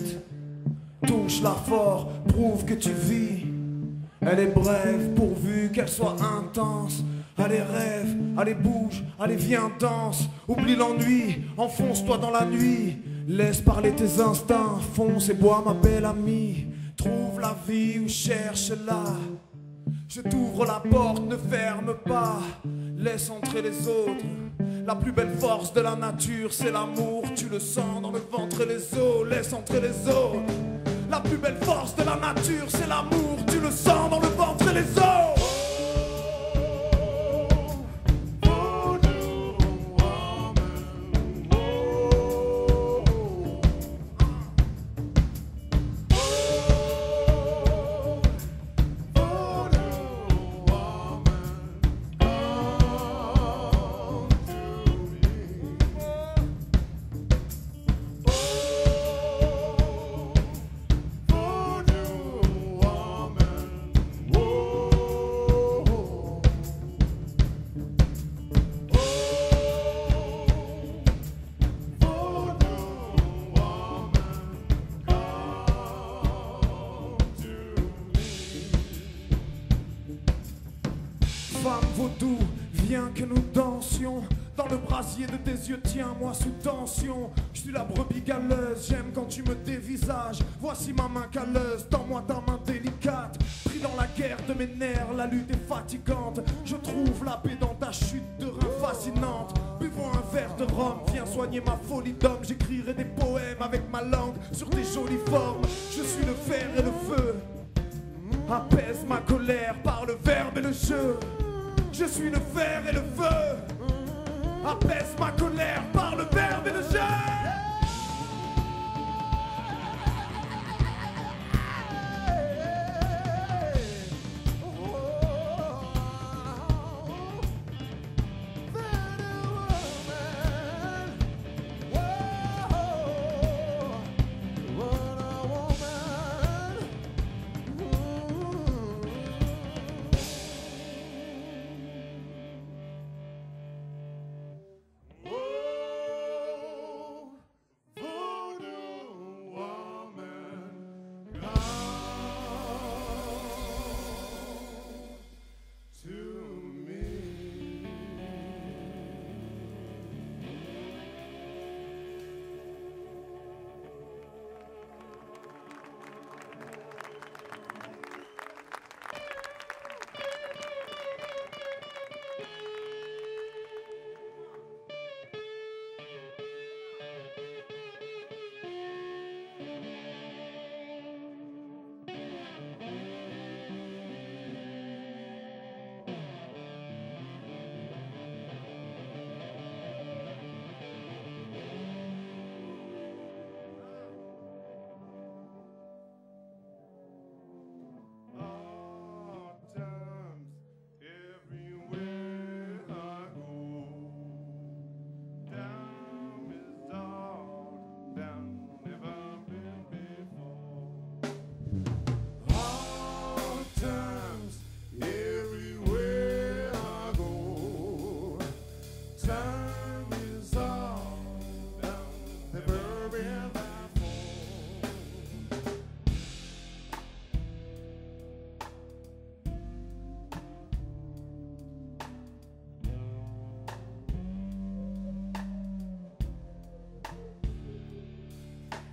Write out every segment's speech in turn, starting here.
vite. Touche-la fort, prouve que tu vis. Elle est brève pourvu qu'elle soit intense. Allez rêve, allez bouge, allez viens danse. Oublie l'ennui, enfonce-toi dans la nuit. Laisse parler tes instincts, fonce et bois ma belle amie. Trouve la vie ou cherche-la. Je t'ouvre la porte, ne ferme pas. Laisse entrer les autres. La plus belle force de la nature, c'est l'amour. Tu le sens dans le ventre et les os. Laisse entrer les autres. La plus belle force de la nature, c'est l'amour. Tu le sens dans le ventre et les os. Femme vaudou, viens que nous dansions. Dans le brasier de tes yeux, tiens-moi sous tension. Je suis la brebis galeuse, j'aime quand tu me dévisages. Voici ma main calleuse, tends-moi ta main délicate. Pris dans la guerre de mes nerfs, la lutte est fatigante. Je trouve la paix dans ta chute de rein fascinante. Buvons un verre de rhum, viens soigner ma folie d'homme. J'écrirai des poèmes avec ma langue sur tes jolies formes. Je suis le fer et le feu. Apaise ma colère par le verbe et le jeu. Je suis le fer et le feu. Apaise ma colère par le verbe et le jeu.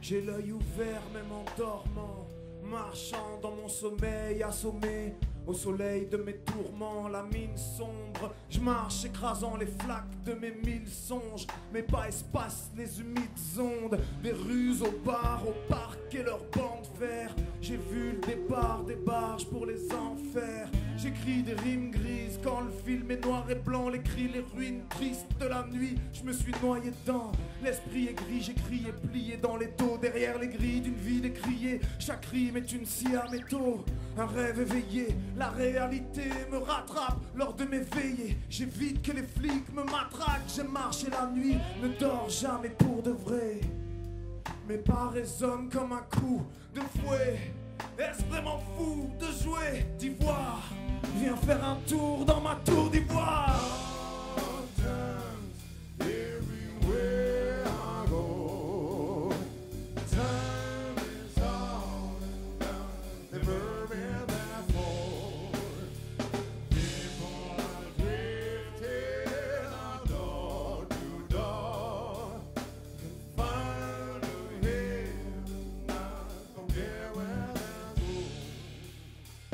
J'ai l'œil ouvert même en dormant, marchant dans mon sommeil assommé. Au soleil de mes tourments, la mine sombre, je marche écrasant les flaques de mes mille songes. Mes pas espacent les humides ondes, des rues au bar, au parc et leurs bancs de fer. J'ai vu le départ des barges pour les enfers. J'écris des rimes grises quand le film est noir et blanc. Les cris, les ruines tristes de la nuit, je me suis noyé dedans. L'esprit est gris, j'écris et plié dans les taux. Derrière les grilles d'une vie décriée, chaque rime est une scie à métaux. Un rêve éveillé, la réalité me rattrape lors de mes veillées. J'évite que les flics me matraquent. J'ai marché la nuit, ne dors jamais pour de vrai. Mes pas résonnent comme un coup de fouet. Est-ce vraiment fou de jouer d'ivoire? Viens faire un tour dans ma tour d'ivoire. Everywhere I go, time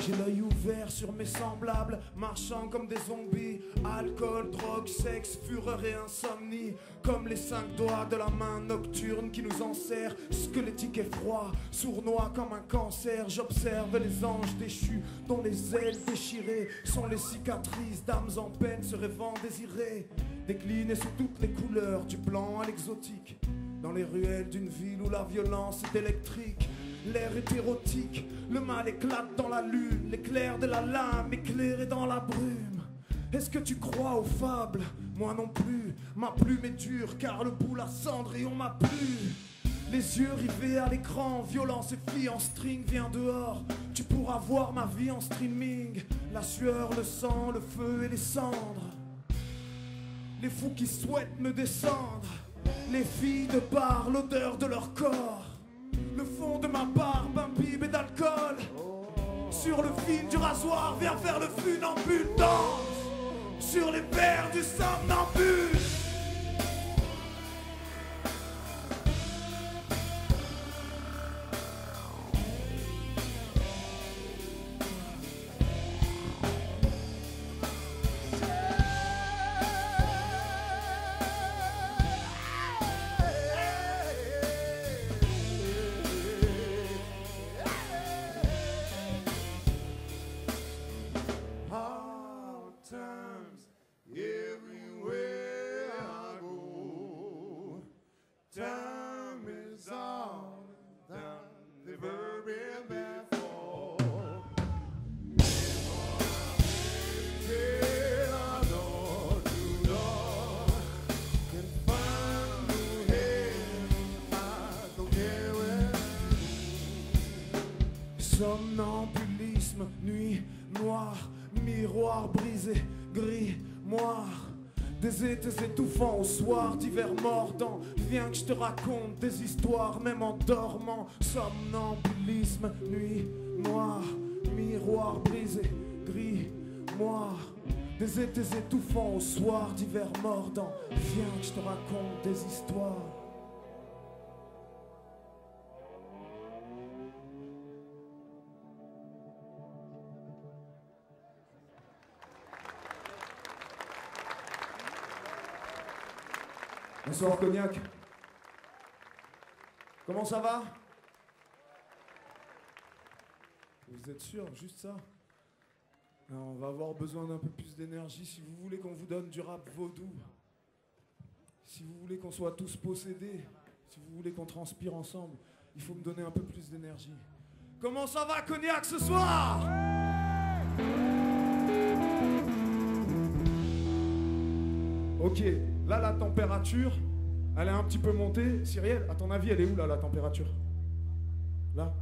J'ai l'œil ouvert sur mes semblables, marchant comme des zombies. Alcool, drogue, sexe, fureur et insomnie. Comme les 5 doigts de la main nocturne qui nous enserre. Squelettique et froid, sournois comme un cancer. J'observe les anges déchus dont les ailes déchirées sont les cicatrices d'âmes en peine se rêvant désirées. Déclinées sous toutes les couleurs, du blanc à l'exotique. Dans les ruelles d'une ville où la violence est électrique. L'air est érotique, le mal éclate dans la lune. L'éclair de la lame éclairé dans la brume. Est-ce que tu crois aux fables? Moi non plus. Ma plume est dure car le bout la cendre et on m'a plu. Les yeux rivés à l'écran, violence et filles en string. Viens dehors, tu pourras voir ma vie en streaming. La sueur, le sang, le feu et les cendres. Les fous qui souhaitent me descendre. Les filles de bar, l'odeur de leur corps. Le fond de ma barbe imbibé d'alcool. Sur le fil du rasoir, viens faire le funambule. Danse sur les verres du somnambule. Somnambulisme, nuit noire, miroir brisé, gris, noir. Des étés étouffants au soir d'hiver mordant. Viens que je te raconte des histoires même en dormant. Somnambulisme, nuit noire, miroir brisé, gris, noir. Des étés étouffants au soir d'hiver mordant. Viens que je te raconte des histoires. Bonsoir Cognac. Comment ça va? Vous êtes sûr? Juste ça? Alors, on va avoir besoin d'un peu plus d'énergie si vous voulez qu'on vous donne du rap vaudou. Si vous voulez qu'on soit tous possédés. Si vous voulez qu'on transpire ensemble. Il faut me donner un peu plus d'énergie. Comment ça va Cognac ce soir? Ok, là la température, elle est un petit peu montée. Cyrielle, à ton avis, elle est où là la température? Là?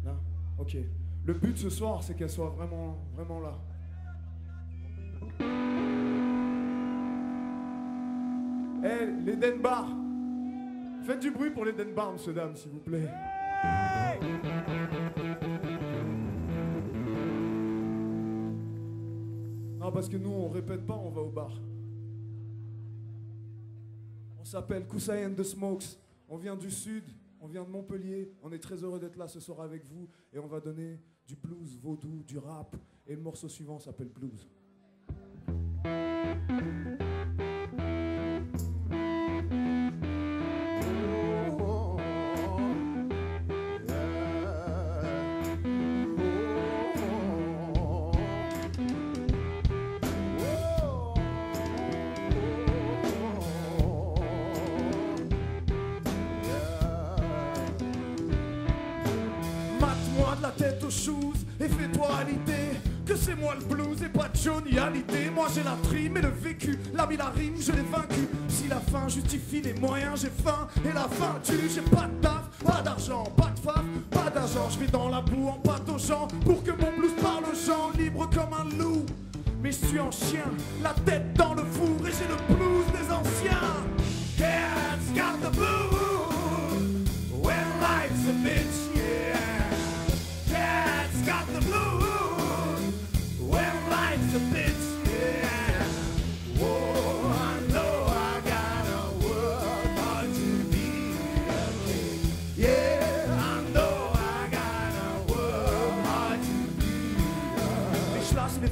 Là? Ok. Le but ce soir, c'est qu'elle soit vraiment, vraiment là. Eh, les Denbar, faites du bruit pour les Denbar, monsieur, dame, s'il vous plaît. Non, parce que nous, on répète pas, on va au bar. On s'appelle Koussaï and the Smokes. On vient du sud, on vient de Montpellier. On est très heureux d'être là ce soir avec vous. Et on va donner du blues vaudou, du rap. Et le morceau suivant s'appelle Blues. Et fais-toi à l'idée que c'est moi le blues et pas Johnny Hallyday. Moi j'ai la trime et le vécu, la vie la rime, je l'ai vaincu. Si la fin justifie les moyens, j'ai faim et la faim tue. J'ai pas de taf, pas d'argent, pas de faf, pas d'argent. Je vais dans la boue en pâte aux gens pour que mon blues parle aux gens, libre comme un loup. Mais je suis en chien, la tête dans le four et j'ai le blues des anciens. Cats got the blues when life's a bitch. Got the blues when life's a bitch, yeah. Whoa, I know I gotta work hard to be a king. Yeah, I know I gotta work hard to be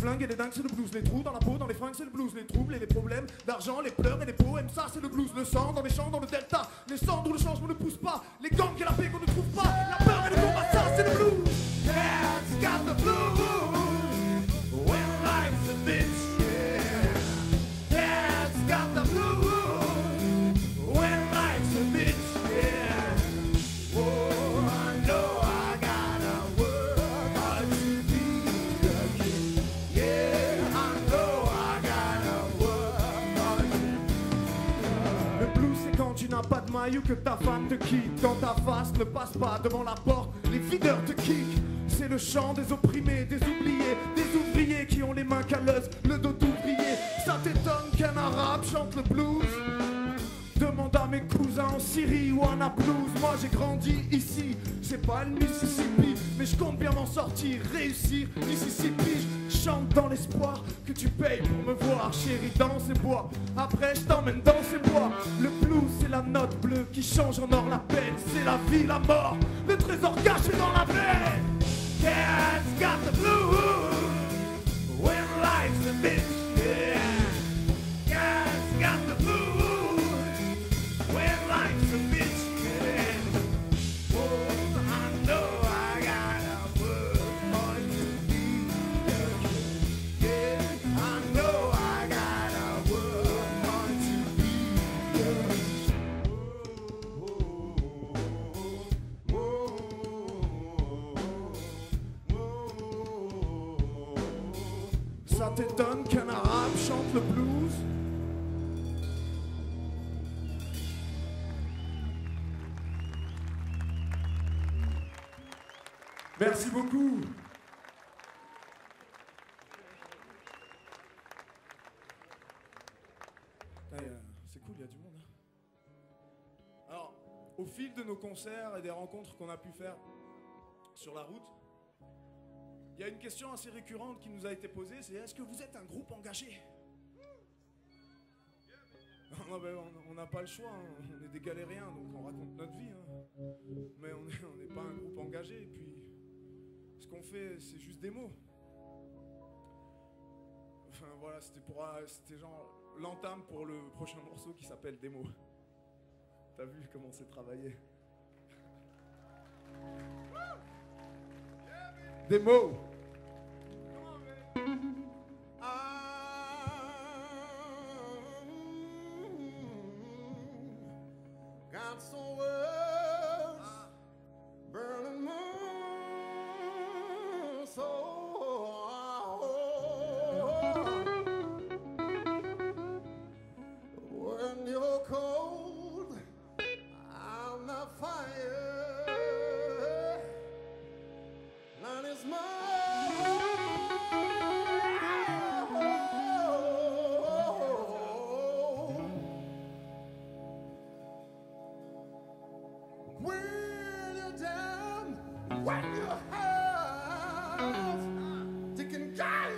flingues et les dingues, c'est le blues. Les trous dans la peau, dans les fringues, c'est le blues. Les troubles et les problèmes d'argent, les pleurs et les poèmes, ça c'est le blues. Le sang dans les champs, dans le delta, les cendres où le changement ne pousse pas, les gangs et la paix qu'on ne trouve pas, la peur et le combat, ça c'est le blues. Yeah, it's got the blues when life's a bitch. Yeah, yeah, it's got the blues when life's a bitch. Yeah, oh, I know I gotta work hard to be a king. Yeah, I know I gotta work hard to be. Le blues c'est quand tu n'as pas de maille ou que ta femme te quitte. Quand ta face ne passe pas devant la porte, les videurs te kickent. C'est le chant des opprimés, des oubliés, des ouvriers qui ont les mains calleuses, le dos d'ouvrier. Ça t'étonne qu'un arabe chante le blues? Demande à mes cousins en Syrie ou en Naplouse. Moi j'ai grandi ici, c'est pas le Mississippi, mais je compte bien m'en sortir, réussir Mississippi. Je chante dans l'espoir que tu payes pour me voir, chérie, dans ces bois. Après je t'emmène dans ces bois. Le blues c'est la note bleue qui change en or la peine. C'est la vie, la mort, le trésor caché dans la veine. Yeah, it's got the blues when life's a bitch. Yeah, yeah, it's got the blues when life's a bitch. Yeah, oh, I know I gotta work hard to be a king. Yeah, I know I gotta work hard to be a king. Ça t'étonne qu'un arabe chante le blues? Merci beaucoup. C'est cool, il y a du monde. Alors, au fil de nos concerts et des rencontres qu'on a pu faire sur la route, il y a une question assez récurrente qui nous a été posée, c'est est-ce que vous êtes un groupe engagé? On n'a pas le choix, hein. On est des galériens, donc on raconte notre vie. Hein. Mais on n'est pas un groupe engagé, et puis ce qu'on fait, c'est juste des mots. Enfin voilà, c'était genre l'entame pour le prochain morceau qui s'appelle Des mots. T'as vu comment c'est travaillé? Des mots. Got some words burning my soul. When you're cold, I'm not fire. None is mine. When you're down, when you're out, taking care.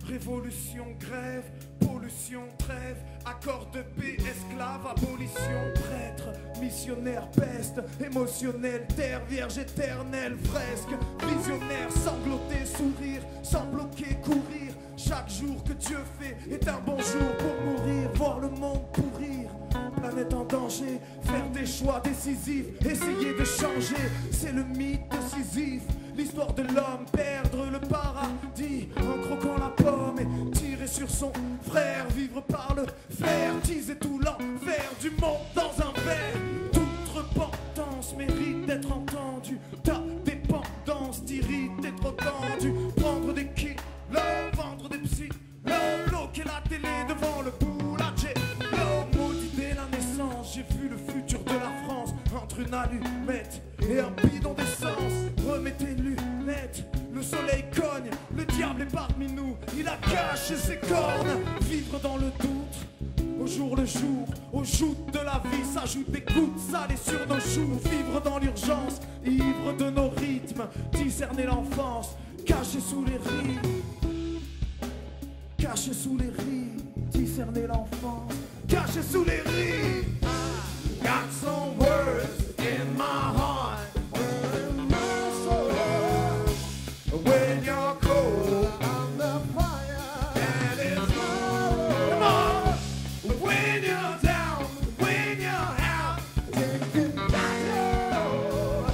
Révolution, grève, pollution, trêve, accord de paix, esclave, abolition, prêtre, missionnaire, peste, émotionnel, terre, vierge éternelle, fresque, visionnaire, sangloter, sourire, sans bloquer, courir. Chaque jour que Dieu fait est un bon jour pour mourir, voir le monde pourrir. Planète en danger, faire des choix décisifs, essayer de changer, c'est le mythe de Sisyphe. L'histoire de l'homme, perdre le paradis en croquant la pomme et tirer sur son frère. Vivre par le fer, teaser tout l'enfer du monde dans un verre. une allumette et un bidon d'essence. Remets tes lunettes, le soleil cogne, le diable est parmi nous, il a caché ses cornes. Vivre dans le doute, au jour le jour, aux joutes de la vie s'ajoutent des gouttes salées sur nos joues. Vivre dans l'urgence, ivre de nos rythmes, discerner l'enfance, caché sous les rides. Caché sous les rides, discerner l'enfance, caché sous les rides. Got some words in my heart, in my soul. When you're cold, I'm the fire that is low. Come on. When you're down, when you're out, taking down.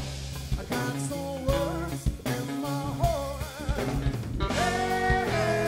I got some words in my heart. Hey, hey.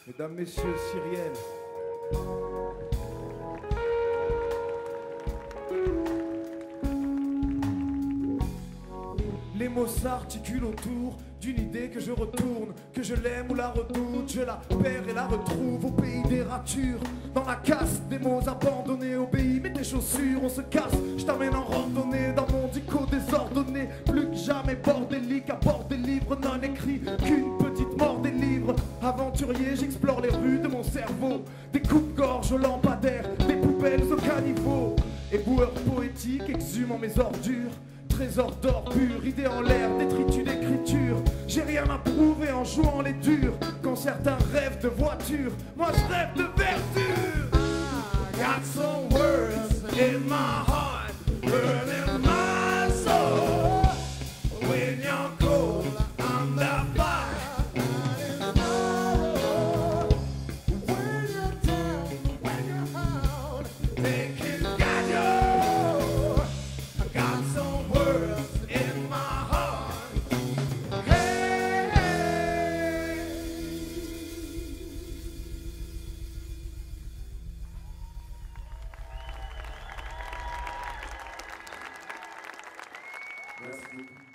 Mesdames, Messieurs, Cyrielle. Les mots s'articulent autour d'une idée que je retourne, que je l'aime ou la redoute, je la perds et la retrouve au pays des ratures. Dans la casse des mots abandonnés, obéis, mets tes chaussures, on se casse, je t'amène en randonnée dans mon dico désordonné, plus que jamais bordélique, à bord des livres non écrits, qu'une petite mort des livres. Aventurier, j'explore les rues de mon cerveau, des coupes-gorges aux lampadaires, des poubelles au caniveau, éboueur poétique exhumant mes ordures. Trésor d'or pur, idée en l'air, détritus d'écriture. J'ai rien à prouver en jouant les durs. Quand certains rêvent de voiture, moi je rêve de verdure. I got some words in my heart, burning my soul. When you're cold, I'm the fire. When you're down, when you're out, they can guide you. I got some words in my heart. Hey, hey. Merci beaucoup.